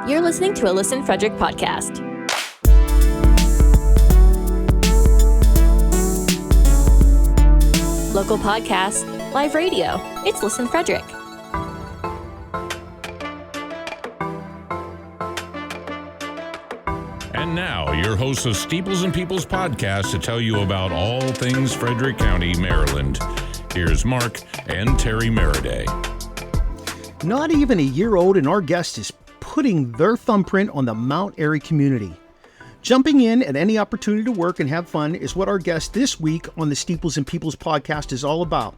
You're listening to a Listen Frederick podcast. Local podcasts, live radio. It's Listen Frederick. And now, your hosts of Steeples and Peoples podcast to tell you about all things Frederick County, Maryland. Here's Mark and Terry Meriday. Not even a year old, and our guest is putting their thumbprint on the Mount Airy community. Jumping in at any opportunity to work and have fun is what our guest this week on the Steeples and Peoples podcast is all about.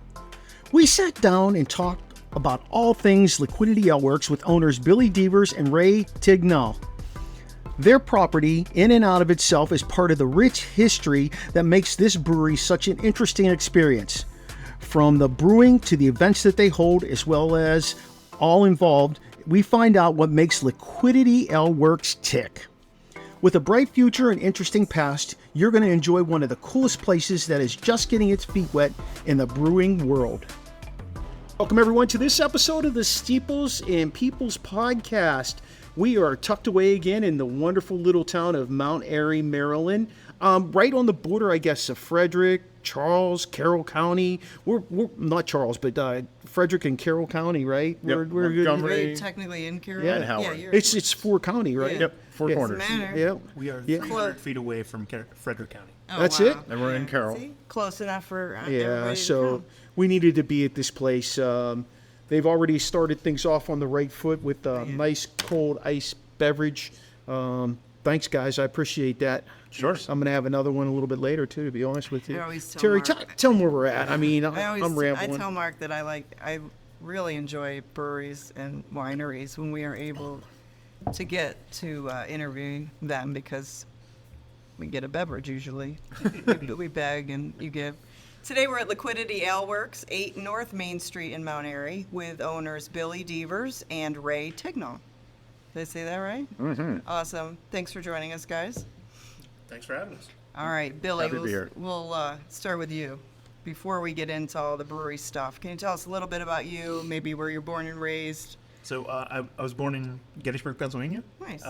We sat down and talked about all things Liquidity Ale Works with owners Billy Deavers and Ray Tignall. Their property, in and out of itself, is part of the rich history that makes this brewery such an interesting experience. From the brewing to the events that they hold, as well as all involved, we find out what makes Liquidity Ale Works tick. With a bright future and interesting past, you're going to enjoy one of the coolest places that is just getting its feet wet in the brewing world. Welcome everyone to this episode of the Steeples and Peoples podcast. We are tucked away again in the wonderful little town of Mount Airy, Maryland. Right on the border, I guess, of Frederick, Charles, Carroll County. We're not Charles, but Frederick and Carroll County, right? Yep. We're Montgomery. Technically in Carroll. Yeah, and Howard. It's four county, right? Yeah. Yep, four corners. Doesn't matter. Yeah. We are Yeah. 300 feet away from Frederick County. Oh, That's wow. it? And we're in Carroll. See? Close enough for Yeah, everybody to so come. we needed to be at this place. They've already started things off on the right foot with a nice cold ice beverage. Thanks, guys. I appreciate that. Sure. I'm going to have another one a little bit later, too, to be honest with you. I always tell Terry, Mark- tell them where we're at. I mean, I'm I rambling. tell Mark that I really enjoy breweries and wineries when we are able to get to interview them because we get a beverage usually. we beg and you give. Today we're at Liquidity Ale Works, 8 North Main Street in Mount Airy, with owners Billy Deavers and Ray Tignall. Did I say that right? Mm-hmm. Awesome. Thanks for joining us, guys. Thanks for having us. All right, Billy, Happy to be here. we'll start with you. Before we get into all the brewery stuff, can you tell us a little bit about you, maybe where you're born and raised? So I was born in Gettysburg, Pennsylvania. Nice.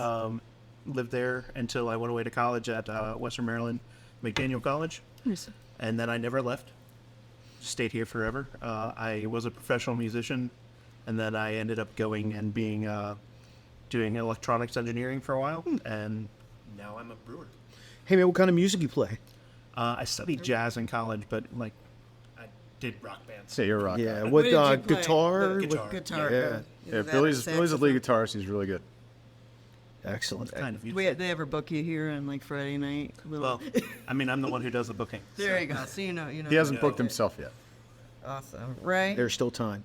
Lived there until I went away to college at Western Maryland McDaniel College. Nice. And then I never left. Stayed here forever. I was a professional musician, and then I ended up going and being doing electronics engineering for a while, and now I'm a brewer. Hey, man, what kind of music you play? I studied jazz in college, but I did rock bands. Yeah, you're a rock guy. Yeah, What with did you play? guitar? Guitar. Guitar. Yeah. Yeah, Billy's a lead guitarist. He's really good. Excellent. Kind of. They ever book you here on like Friday night? Well, I mean, I'm the one who does the booking. There you go. So you know. He hasn't booked himself yet. Awesome. Ray? There's still time.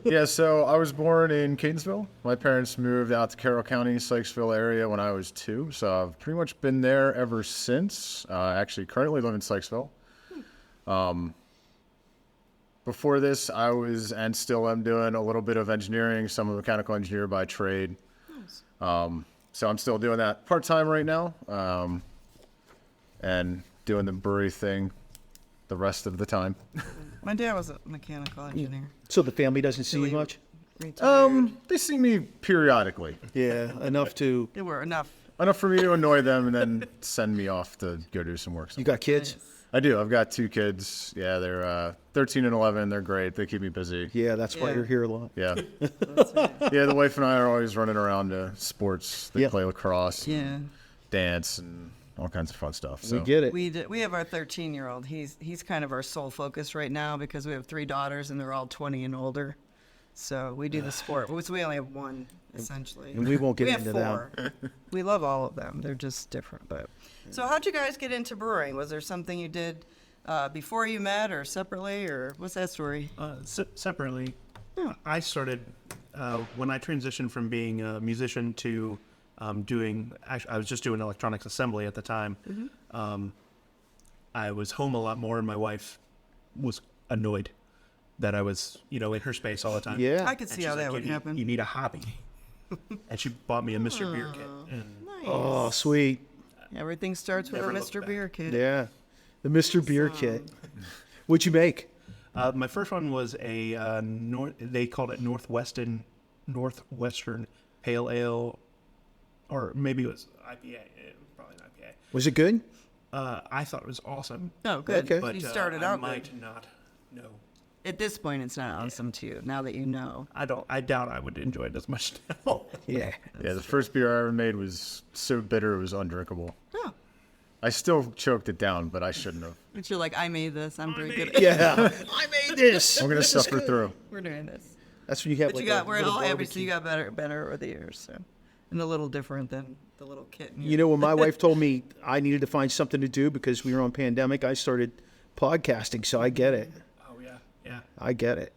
Yeah, so I was born in Catonsville. My parents moved out to Carroll County, Sykesville area when I was 2, so I've pretty much been there ever since. Actually, currently live in Sykesville. Before this, I was and still am doing a little bit of engineering. So I'm a mechanical engineer by trade. Nice. So I'm still doing that part-time right now, and doing the brewery thing the rest of the time. My dad was a mechanical engineer. So the family doesn't see you much? Retired. They see me periodically. Yeah, enough to... They were enough. Enough for me to annoy them and then send me off to go do some work. You got kids? I do. I've got 2 kids. Yeah, they're 13 and 11. They're great. They keep me busy. Yeah, that's why Yeah. you're here a lot. Yeah. That's right. Yeah, the wife and I are always running around to sports. They Yeah. play lacrosse, Yeah. dance, and all kinds of fun stuff. So. We get it. We have our 13-year-old. He's kind of our sole focus right now because we have 3 daughters and they're all 20 and older. So we do the sport. So we only have one essentially. And we won't get we into have that. 4. We love all of them. They're just different. But so how'd you guys get into brewing? Was there something you did before you met or separately, or what's that story? Separately, Yeah. I started when I transitioned from being a musician to doing. Actually, I was just doing electronics assembly at the time. Mm-hmm. I was home a lot more, and my wife was annoyed that I was, in her space all the time. Yeah. I could And see she's how that like, would happen. You need a hobby. And she bought me a Mr. Beer kit. And Nice. Oh, sweet. Everything starts with a Never looked Mr. back. Beer kit. Yeah. The Mr. Beer kit. What'd you make? my first one was they called it Northwestern Pale Ale or maybe it was IPA. It was probably an IPA. Was it good? I thought it was awesome. Oh, good. Okay. But You started I out might good. not know. At this point, it's not awesome to you. Now that you know. I doubt I would enjoy it as much now. Yeah. Yeah, the first beer I ever made was so bitter it was undrinkable. Oh, I still choked it down, but I shouldn't have. but you're like, I made this. I'm pretty good at Yeah. I made this. I'm gonna This is suffer good. through. We're doing this. That's when you have But like you got, a we're little all barbecue. obviously you got better over the years, so. And a little different than the little kitten. You know, when my wife told me I needed to find something to do because we were on pandemic, I started podcasting, so I get it. Oh yeah, yeah. I get it.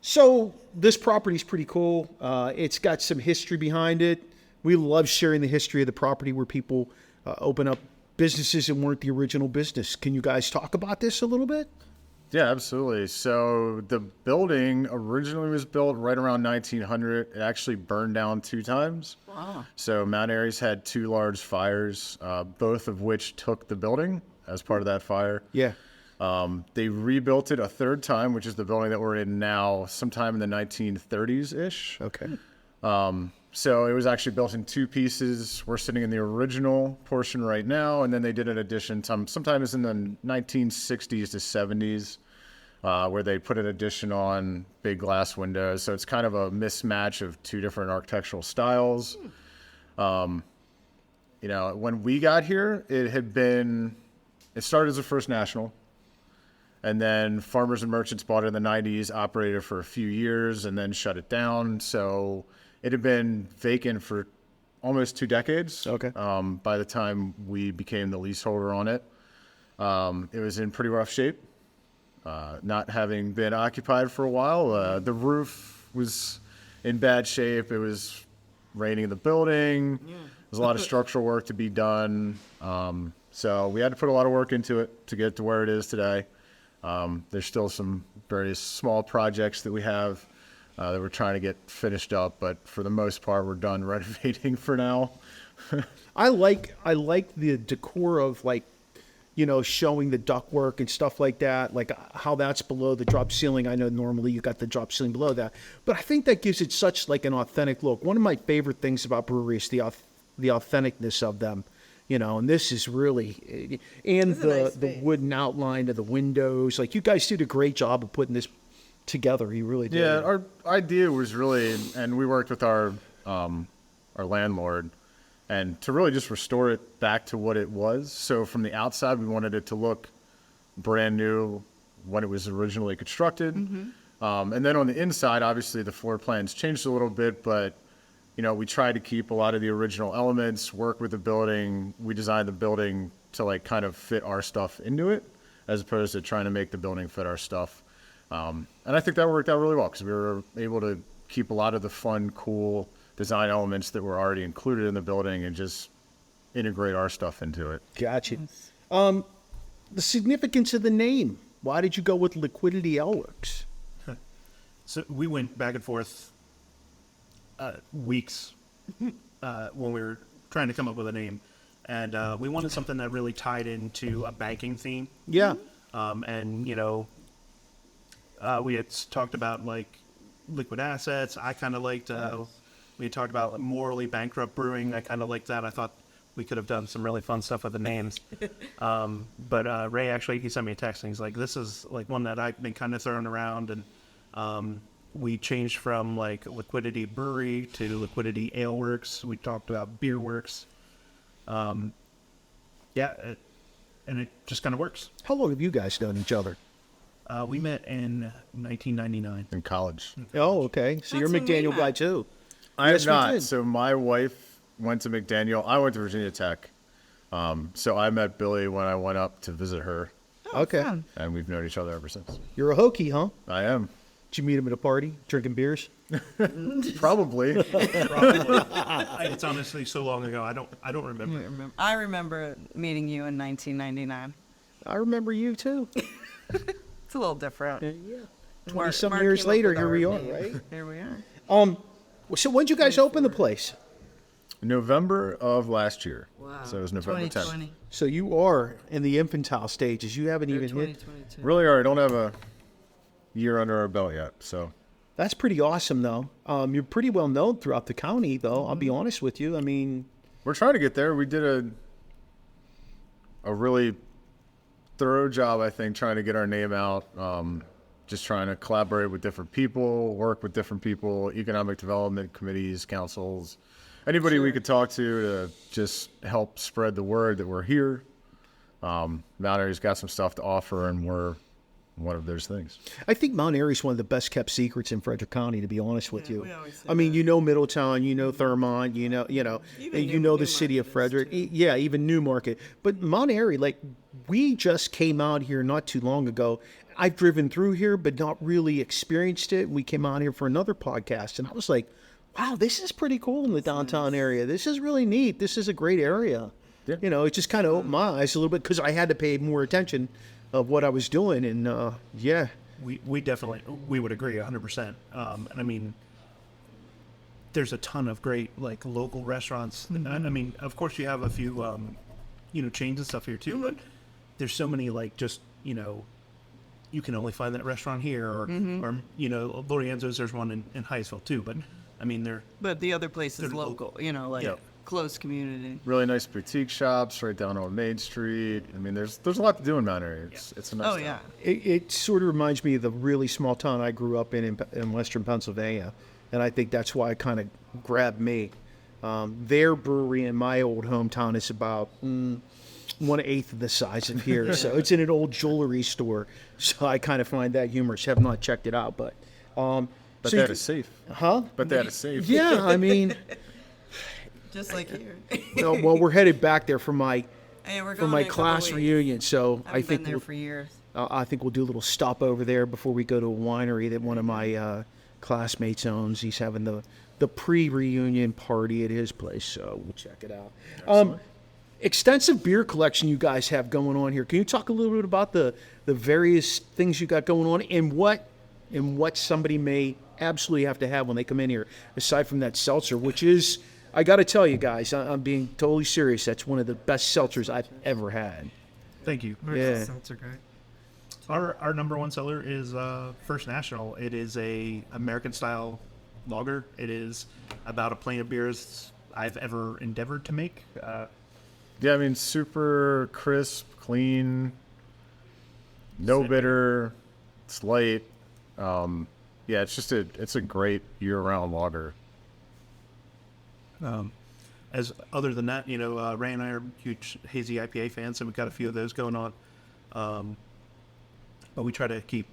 So this property's pretty cool. It's got some history behind it. We love sharing the history of the property where people open up businesses and weren't the original business. Can you guys talk about this a little bit? Yeah, absolutely. So the building originally was built right around 1900. It actually burned down 2 times. Wow. So Mount Airy's had 2 large fires, both of which took the building as part of that fire. Yeah. They rebuilt it a 3rd time, which is the building that we're in now, sometime in the 1930s-ish. Okay. So it was actually built in 2 pieces. We're sitting in the original portion right now, and then they did an addition sometimes in the 1960s to 70s, where they put an addition on big glass windows. So it's kind of a mismatch of 2 different architectural styles. You know, when we got here, it started as a First National. And then Farmers and Merchants bought it in the 90s, operated for a few years, and then shut it down. So it had been vacant for almost 2 decades. Okay. By the time we became the leaseholder on it, it was in pretty rough shape. Not having been occupied for a while, the roof was in bad shape. It was raining in the building. Yeah. There's a lot of structural work to be done. So we had to put a lot of work into it to get to where it is today. There's still some various small projects that we have that we're trying to get finished up, but for the most part, we're done renovating for now. I like the decor of, like, you know, showing the ductwork and stuff like that, like how that's below the drop ceiling. I know normally you got the drop ceiling below that, but I think that gives it such like an authentic look. One of my favorite things about breweries is the authenticness of them. You know, and this is really, and the wooden outline of the windows. Like, you guys did a great job of putting this together. You really did. Yeah, our idea was really, and we worked with our landlord, and to really just restore it back to what it was. So from the outside, we wanted it to look brand new when it was originally constructed. Mm-hmm. And then on the inside, obviously the floor plans changed a little bit, but you know, we tried to keep a lot of the original elements, work with the building. We designed the building to like kind of fit our stuff into it, as opposed to trying to make the building fit our stuff. And I think that worked out really well because we were able to keep a lot of the fun, cool design elements that were already included in the building and just integrate our stuff into it. Gotcha. The significance of the name. Why did you go with Liquidity Ale Works? So we went back and forth weeks when we were trying to come up with a name, and we wanted something that really tied into a banking theme. Yeah. And you know, we had talked about like liquid assets. I kind of liked. We had talked about morally bankrupt brewing. I kind of liked that. I thought we could have done some really fun stuff with the names. But Ray actually, he sent me a text and he's like, "This is like one that I've been kind of throwing around," and we changed from like Liquidity Brewery to Liquidity Ale Works. We talked about Beer Works. And it just kind of works. How long have you guys known each other? We met in 1999. In college. Oh, okay. So you're a That's when we McDaniel met. guy too. I Yes, am we not. did. So my wife went to McDaniel. I went to Virginia Tech. So I met Billy when I went up to visit her, Okay. Fun. and we've known each other ever since. You're a Hokie, huh? I am. Did you meet him at a party, drinking beers? Probably. It's honestly so long ago. I don't remember. I remember meeting you in 1999. I remember you too. It's a little different. Yeah. Mark- 20-some Mark years came up later, with here our we are, name. right? Here we are. So when did you guys open the place? November of last year. Wow. So it was November 10th. 2020. So you are in the infantile stages. You haven't Or even hit. 2022. Really are. I don't have a year under our belt yet. So That's pretty awesome, though. You're pretty well known throughout the county, though. I'll be honest with you. I mean, We're trying to get there. We did a really thorough job, I think, trying to get our name out. Just trying to collaborate with different people, work with different people, economic development committees, councils, anybody we could talk to just help spread the word that we're here. Mount Airy's got some stuff to offer, and we're one of those things. I think Mount Airy is one of the best kept secrets in Frederick County, to be honest with you. we always say I mean, that. you know Middletown, you know Thurmont, you know, Even you know the New city of Market is, Frederick. too. Yeah, even Newmarket. But Mount Airy, like, we just came out here not too long ago. I've driven through here, but not really experienced it. We came out here for another podcast, and I was like, wow, this is pretty cool in the downtown area. This is really neat. This is a great area. Yeah. You know, it just kind of opened my eyes a little bit because I had to pay more attention of what I was doing. And, yeah. We definitely, we would agree 100%. And I mean, there's a ton of great, like, local restaurants. And I mean, of course you have a few, chains and stuff here too, but there's so many, like, just, you can only find that restaurant here, or Lorienzo's, there's one in Hyattsville too, but I mean, But the other place is They're local, like Yeah. close community. Really nice boutique shops right down on Main Street. I mean, there's a lot to do in Mount Airy. It's a nice Oh, town. yeah. It sort of reminds me of the really small town I grew up in Western Pennsylvania, and I think that's why it kind of grabbed me. Their brewery in my old hometown is about 1/8 of the size of here, so it's in an old jewelry store. So I kind of find that humorous. Have not checked it out, but But so that you- is safe. huh? But that is safe. Yeah, I mean, Just like here. well, we're headed back there for my Hey, we're for going my in a couple class weeks. reunion. So I I haven't think been there we'll, for years. I think we'll do a little stop over there before we go to a winery that one of my classmates owns. He's having the pre-reunion party at his place, so we'll check it out. Extensive beer collection you guys have going on here. Can you talk a little bit about the various things you got going on, and what somebody may absolutely have to have when they come in here, aside from that seltzer, which is, I got to tell you guys, I'm being totally serious. That's one of the best seltzers I've ever had. thank you. Yeah. Sounds great. Our number one seller is First National. It is a American style lager. It is about as plain of beer as I've ever endeavored to make. Yeah, I mean, super crisp, clean, no bitter. It's light. Yeah, it's a great year-round lager. As other than that, Ray and I are huge hazy IPA fans, and we've got a few of those going on. But we try to keep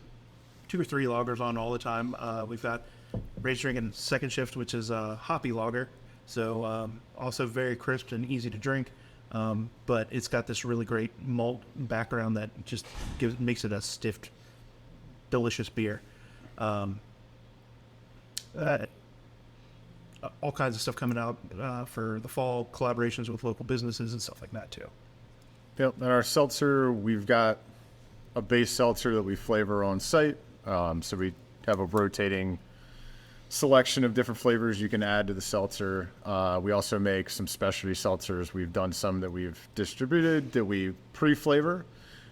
2 or 3 lagers on all the time. We've got Ray's drinking Second Shift, which is a hoppy lager, so also very crisp and easy to drink. But it's got this really great malt background that just makes it a stiff, delicious beer. All kinds of stuff coming out for the fall, collaborations with local businesses and stuff like that too. Yep, and our seltzer, we've got a base seltzer that we flavor on site. So we have a rotating selection of different flavors you can add to the seltzer. We also make some specialty seltzers. We've done some that we've distributed that we pre-flavor.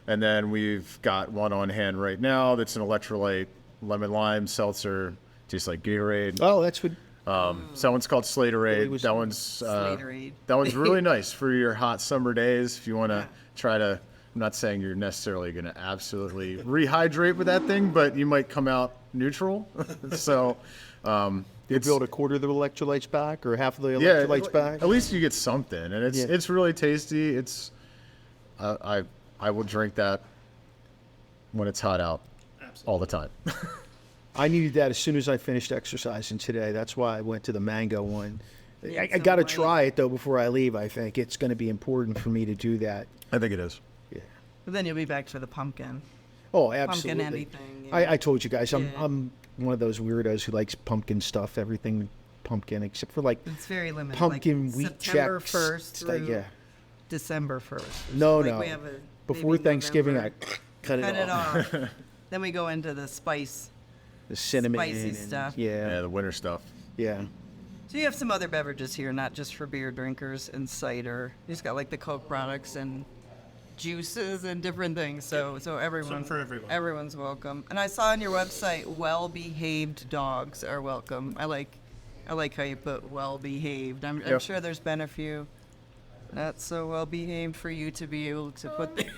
And then we've got one on hand right now that's an electrolyte lemon lime seltzer, tastes like Gatorade. Oh, that's what. So that one's called Slaterade. was- That one's Slaterade. that one's really nice for your hot summer days. If you want to try to, I'm not saying you're necessarily going to absolutely rehydrate with that thing, but you might come out neutral. So You it's build a quarter of the electrolytes back, or half of the yeah, electrolytes back. at least you get something, and Yeah. it's really tasty. It's I will drink that when it's hot out all the time. I needed that as soon as I finished exercising today. That's why I went to the mango one. I some got to light. try it though before I leave. I think it's going to be important for me to do that. I think it is. But then you'll be back to the pumpkin. Oh, absolutely. Pumpkin anything. Yeah. I told you guys, Yeah. I'm one of those weirdos who likes pumpkin stuff. Everything pumpkin, except for like It's very limited. pumpkin like wheat September checks. 1st through Yeah. December 1st. No, Like no. we have a, Before maybe Thanksgiving, November. I cut it off. Then we go into the spice. The cinnamon Spicy and- stuff. Yeah, Yeah, the winter stuff. yeah. So you have some other beverages here, not just for beer drinkers and cider. You just got like the Coke products and juices and different things. So everyone, for everyone. everyone's welcome. And I saw on your website, well-behaved dogs are welcome. I like how you put well-behaved. I'm Yep. sure there's been a few not so well-behaved for you to be able to put there.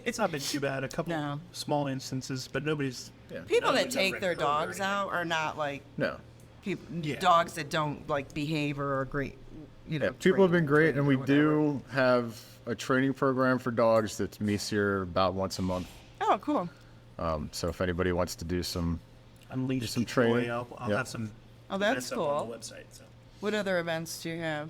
It's not been too bad. A couple No. small instances, but nobody's. People that nobody's take ever their been hurt or dogs anything. out are not like No. people, Yeah. dogs that don't like behave or are great. Yeah, people have been great, and we or whatever. do have a training program for dogs that meets here about once a month. Oh, cool. So if anybody wants to do some, Unleash some Joy, training. I'll Yeah. have some. Oh, that's events up on cool. the website. So. What other events do you have?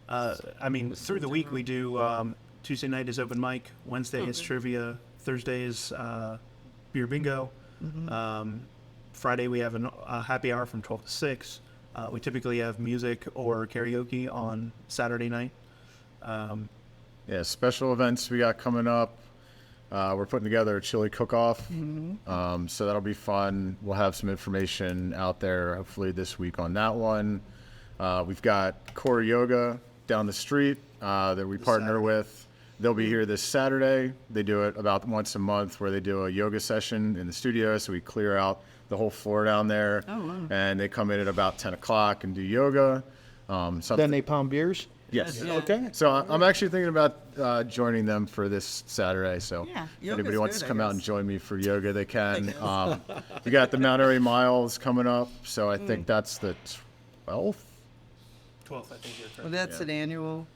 I mean, through the week we do. Tuesday night is open mic. Wednesday is trivia. Thursday is beer bingo. Friday we have a happy hour from 12 to 6. We typically have music or karaoke on Saturday night. yeah, special events we got coming up. We're putting together a chili cook-off, so that'll be fun. We'll have some information out there hopefully this week on that one. We've got Core Yoga down the street that we partner with. They'll be here this Saturday. They do it about once a month where they do a yoga session in the studio. So we clear out the whole floor down there. Oh, wow. And they come in at about 10 o'clock and do yoga. Something. Then they pound beers. Yes. Yeah. Okay. So I'm actually thinking about joining them for this Saturday. So Yeah, if yoga's anybody wants good, to I come out and guess. join me for yoga, they can. We got the Mount Airy Miles coming up. So I think that's the 12th. 12th, I think you're correct. Well, that's an annual.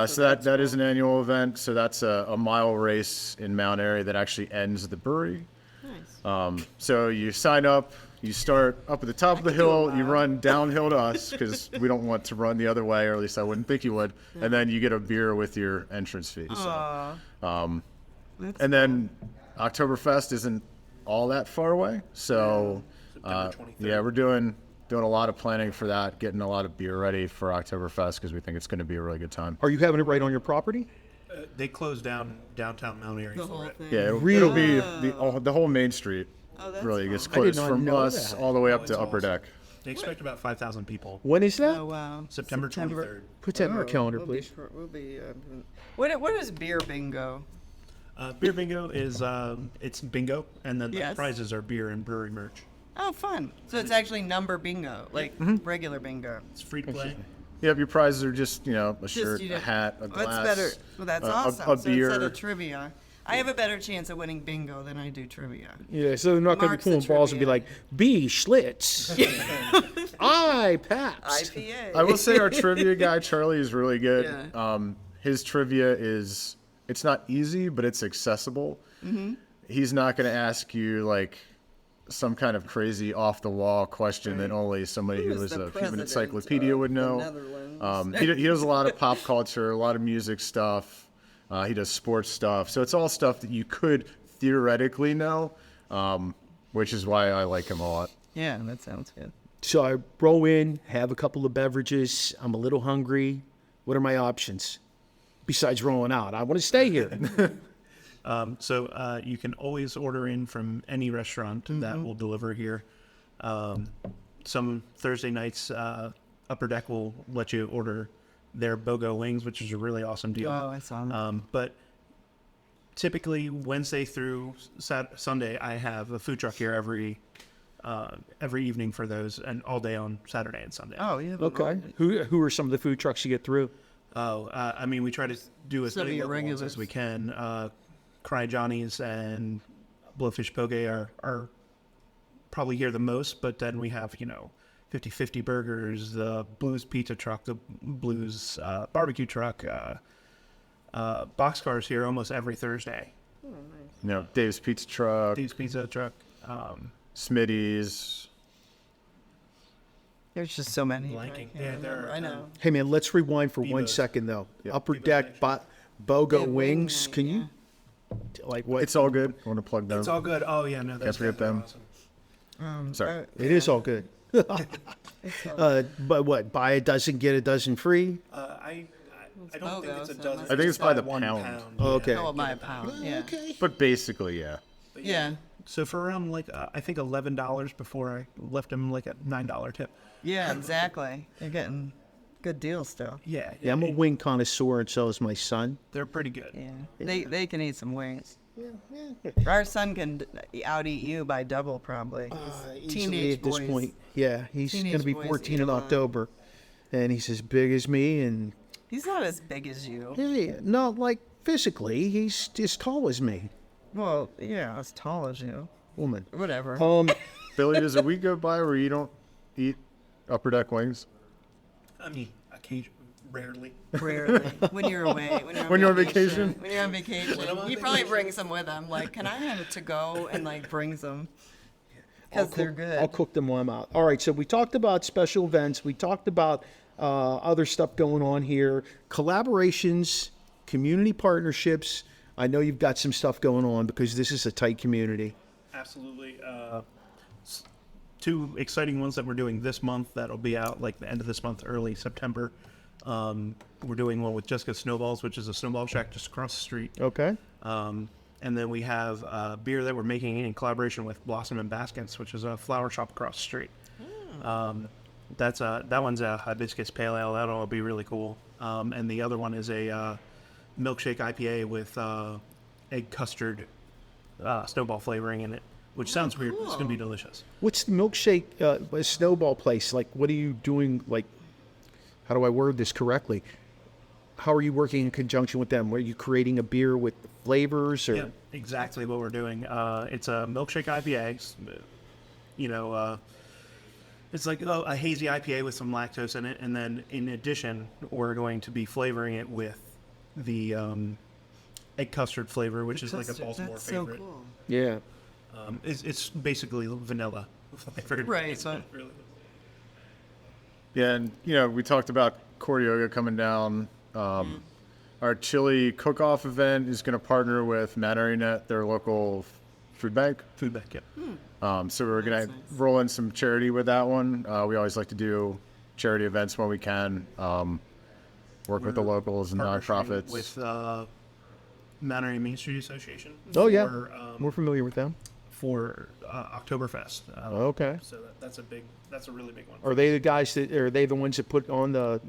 So that is an annual event. So that's a mile race in Mount Airy that actually ends at the brewery. Nice. So you sign up, you start up at the top of the hill, you run downhill to us because we don't want to run the other way, or at least I wouldn't think you would. And then you get a beer with your entrance fee. So, Aw. and then Oktoberfest isn't all that far away. So September 23rd. yeah, we're doing a lot of planning for that, getting a lot of beer ready for Oktoberfest because we think it's going to be a really good time. Are you having it right on your property? They closed down downtown Mount Airy The for whole it. thing. Yeah, it'll be the whole main street. Oh, that's Really cool. gets did closed not from know us that. all the way up it's to Upper awesome. Deck. They expect about 5,000 people. When is that? Oh, wow. September 23rd. Put that in our calendar, We'll please. We'll be. What is beer bingo? Beer bingo is it's bingo, and then Yes. the prizes are beer and brewery merch. Oh, fun. So it's actually number bingo, like regular bingo. It's free to play. Yep, your prizes are just a shirt, you a don't- hat, a glass. That's better. Well, that's awesome. A So instead beer. of trivia, I have a better chance of winning bingo than I do trivia. Yeah, so they're not going to Mark's be the pulling balls and be trivia. like, B, Schlitz. I, Pabst. IPA. I will say our trivia guy Charlie is really good. Yeah. His trivia it's not easy, but it's accessible. Mm-hmm. He's not going to ask you like some kind of crazy off the wall question that only somebody who Who is is the a human president encyclopedia would of the know. Netherlands? He does a lot of pop culture, a lot of music stuff. He does sports stuff. So it's all stuff that you could theoretically know, which is why I like him a lot. Yeah, that sounds good. So I roll in, have a couple of beverages. I'm a little hungry. What are my options? Besides rolling out, I want to stay here. So you can always order in from any restaurant that will deliver here. Some Thursday nights, Upper Deck will let you order their BOGO wings, which is a really awesome deal. Oh, I saw that. But typically Wednesday through Sunday, I have a food truck here every evening for those, and all day on Saturday and Sunday. Oh, yeah. Okay. Who are some of the food trucks you get through? I mean, we try to do as Some of many your local ones regulars. as we can. Cry Johnny's and Blowfish Poke are probably here the most, but then we have 50/50 Burgers, the Blues Pizza Truck, the Blues Barbecue Truck, Boxcars here almost every Thursday. Dave's Pizza Truck, Dave's Pizza Truck, Smitty's. There's just so many. Blanking. I can't remember. I know. Hey, man, let's rewind for 1 Bebo's. second, though. Yep. Upper Bebo's Deck, Nation. BOGO Yeah, Wings. wing Can night, you, like, what? It's all good. I want to plug them. It's all good. Oh yeah, no, that's forget them. awesome. Sorry. It is all good. But what? Buy a dozen, get a dozen free? I don't think BOGO, it's a so dozen. I think it's by the one pound. Oh, okay. Oh, my pound. Yeah. But basically, yeah. Yeah. So for around I think $11 before I left him like a $9 tip. Yeah, exactly. You're getting good deal still. Yeah, Yeah, I'm a wing connoisseur, and so is my son. they're pretty good. Yeah, they can eat some wings. Our son can out-eat you by double, probably. He's Easily teenage at this boys. point. Yeah, he's going to Teenage be boys 14 eat in a lot. October, and he's as big as me. And He's not as big as you. hey, not like physically, he's as tall as me. Well, yeah, as tall as you. Woman. Whatever. Billy, does a week go by where you don't eat upper deck wings? I mean, occasionally, rarely. Rarely. When you're away. When you're on vacation? When you're on vacation. He probably brings them with him. Like, can I have it to go? And, like, brings them. Because they're good. I'll cook them while I'm out. All right, so we talked about special events. We talked about other stuff going on here, collaborations, community partnerships. I know you've got some stuff going on because this is a tight community. Absolutely. Two exciting ones that we're doing this month that'll be out like the end of this month, early September. We're doing one with Jessica Snowballs, which is a snowball shack just across the street. Okay. And then we have beer that we're making in collaboration with Blossom and Baskets, which is a flower shop across the street. That one's a hibiscus pale ale. That'll be really cool. And the other one is a milkshake IPA with egg custard snowball flavoring in it, which sounds weird, but it's going to be delicious. What's the milkshake snowball place? Like, what are you doing? Like, how do I word this correctly? How are you working in conjunction with them? Are you creating a beer with flavors? Or Yeah, exactly what we're doing. It's a milkshake IPA. It's like a hazy IPA with some lactose in it, and then in addition, we're going to be flavoring it with the egg custard flavor, which is like a Baltimore That's favorite. so cool. yeah. It's basically vanilla flavored. Right, It's so- really Yeah, and we talked about Cordioga coming down. Our chili cook-off event is going to partner with Mad Airy Net, their local food bank. food back. Yeah. So we're going to Nice. roll in some charity with that one. We always like to do charity events when we can. Work with the locals and Partnering nonprofits. with Mount Airy Main Street Association. Oh, yeah. For, We're familiar with them. for Oktoberfest. Okay. So that's a really big one. Are they the guys are they the ones that put on the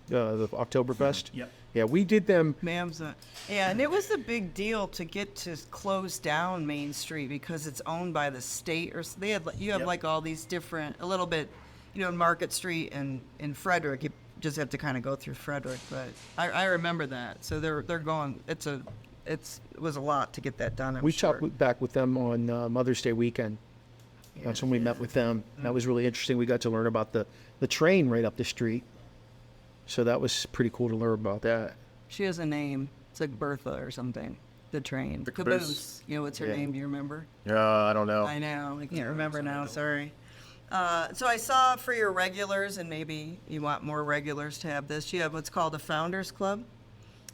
the Oktoberfest? Yep. Yeah, we did them. Ma'am's yeah, and it was a big deal to get to close down Main Street because it's owned by the state, or they had you have Yep. like all these different, a little bit, in Market Street and in Frederick, you just have to kind of go through Frederick. But I remember that, so they're going. It was a lot to get that done. I'm We sure. talked back with them on Mother's Day weekend. That's when we met with them. That was really interesting. We got to learn about the train right up the street. So that was pretty cool to learn about that. She has a name. It's like Bertha or something. The train. The Caboose. What's her Yeah. name? Do you remember? Yeah, I don't know. I know. I can't remember now. Sorry. So I saw for your regulars, and maybe you want more regulars to have this. You have what's called a Founders Club,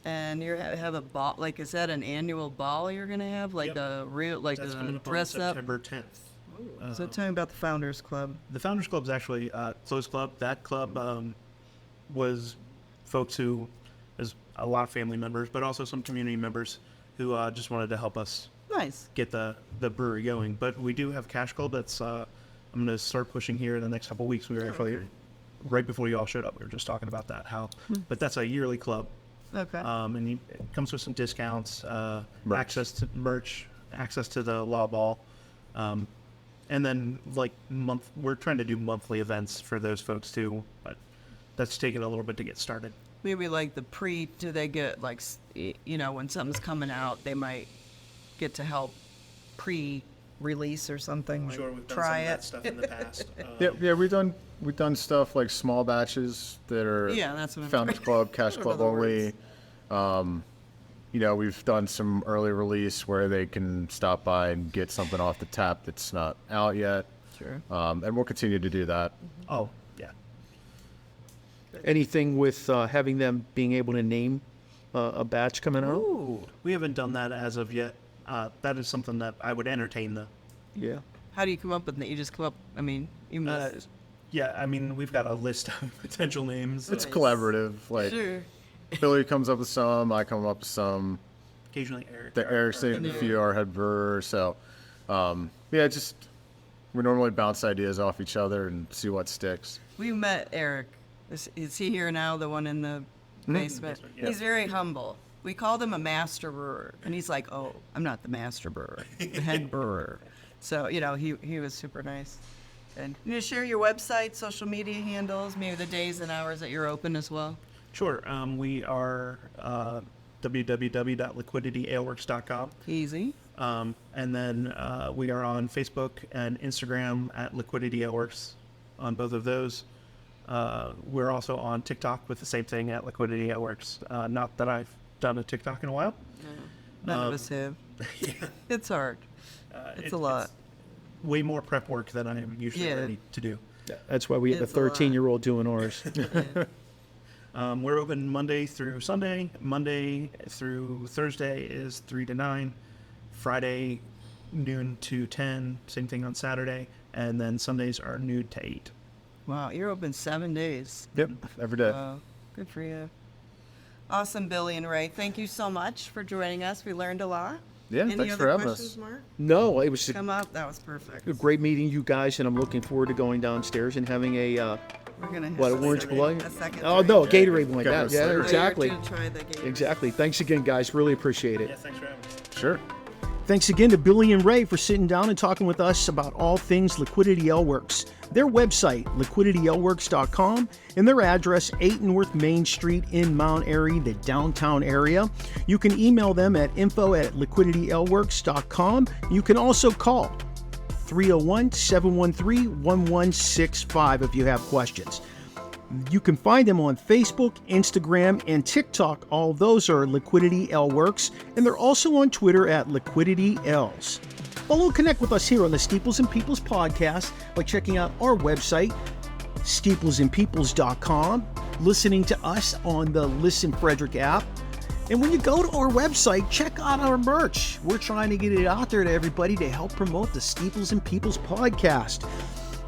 and you have a ball. Like, is that an annual ball you're gonna have? Like Yep. a real, like That's a coming up on dress up. September 10th. So tell me about the Founders Club. The Founders Club is actually Flo's club. That club was folks who, there's a lot of family members, but also some community members who just wanted to help us Nice. get the brewery going. But we do have Cash Club that's I'm going to start pushing here in the next couple of weeks. We were actually right before you all showed up. We were just talking about that. But that's a yearly club, Okay. and it comes with some discounts, Merch. access to merch, access to the law ball, and then we're trying to do monthly events for those folks too. But that's taking a little bit to get started. Maybe like the do they get like, when something's coming out, they might get to help pre-release or something. Like, Sure, we've done try some of that it. stuff in the past. Yeah, we've done stuff like small batches that are Yeah, that's what I'm Founders trying- Club, Cash I don't Club know the only. We've done some early release where they can stop by and get something off the tap that's not out yet. Sure. And we'll continue to do that. Oh, yeah. Anything with having them being able to name a batch coming out? Ooh. We haven't done that as of yet. That is something that I would entertain, though. Yeah. How do you come up with it? You just come up, you must. Yeah, I mean, we've got a list of potential names. It's collaborative. Like Sure. Billy comes up with some, I come up with some. Occasionally Eric. The Air State a few our head brewer. So, we normally bounce ideas off each other and see what sticks. We met Eric Is he here now, the one in the basement? yeah. He's very humble. We called him a master brewer, and he's like, "Oh, I'm not the master brewer, the head brewer." So, he was super nice. And you share your website, social media handles, maybe the days and hours that you're open as well. Sure. We are www.liquidityaleworks.com. Easy. And then we are on Facebook and Instagram at Liquidity Ale Works on both of those. We're also on TikTok with the same thing at Liquidity Ale Works. Not that I've done a TikTok in a while. None of us have. It's hard. It's a lot. It's way more prep work than I am usually ready to do. That's why we have a It's a lot. 13-year-old doing ours. We're open Monday through Sunday. Monday through Thursday is 3 to 9. Friday, noon to 10. Same thing on Saturday. And then Sundays are noon to 8. Wow, you're open 7 days. Yep, every day. Wow, good for you. Awesome, Billy and Ray. Thank you so much for joining us. We learned a lot. Yeah, Any thanks other for having questions, us. Mark? No, it was Come up. That was perfect. a great meeting you guys, and I'm looking forward to going downstairs and having a We're gonna have what, a orange second- July? a second Oh drink. no, Gatorade one. Got That, those yeah, flavors. exactly, To try the Gatorade. exactly. Thanks again, guys. Really appreciate it. Yeah, thanks for having me. Sure. Thanks again to Billy and Ray for sitting down and talking with us about all things Liquidity Ale Works. Their website, liquidityaleworks.com, and their address, 8 North Main Street in Mount Airy, the downtown area. You can email them at info@liquidityaleworks.com. You can also call 301-713-1165 if you have questions. You can find them on Facebook, Instagram, and TikTok. All of those are Liquidity Ale Works, and they're also on Twitter at Liquidity Ales. Follow and connect with us here on the Steeples and Peoples podcast by checking out our website, steeplesandpeoples.com, listening to us on the Listen Frederick app. And when you go to our website, check out our merch. We're trying to get it out there to everybody to help promote the Steeples and Peoples podcast.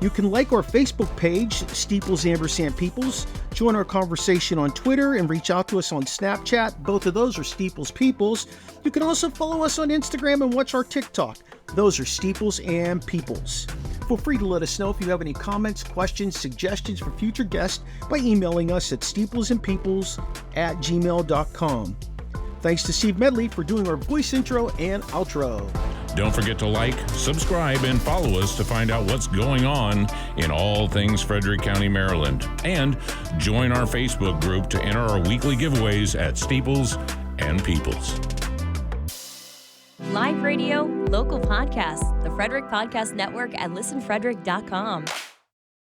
You can like our Facebook page, Steeples and Peoples, join our conversation on Twitter, and reach out to us on Snapchat. Both of those are Steeples Peoples. You can also follow us on Instagram and watch our TikTok. Those are Steeples and Peoples. Feel free to let us know if you have any comments, questions, suggestions for future guests by emailing us at steeplesandpeoples@gmail.com. Thanks to Steve Medley for doing our voice intro and outro. Don't forget to like, subscribe, and follow us to find out what's going on in all things Frederick County, Maryland. And join our Facebook group to enter our weekly giveaways at Steeples and Peoples. Live radio, local podcasts, the Frederick Podcast Network at listenfrederick.com.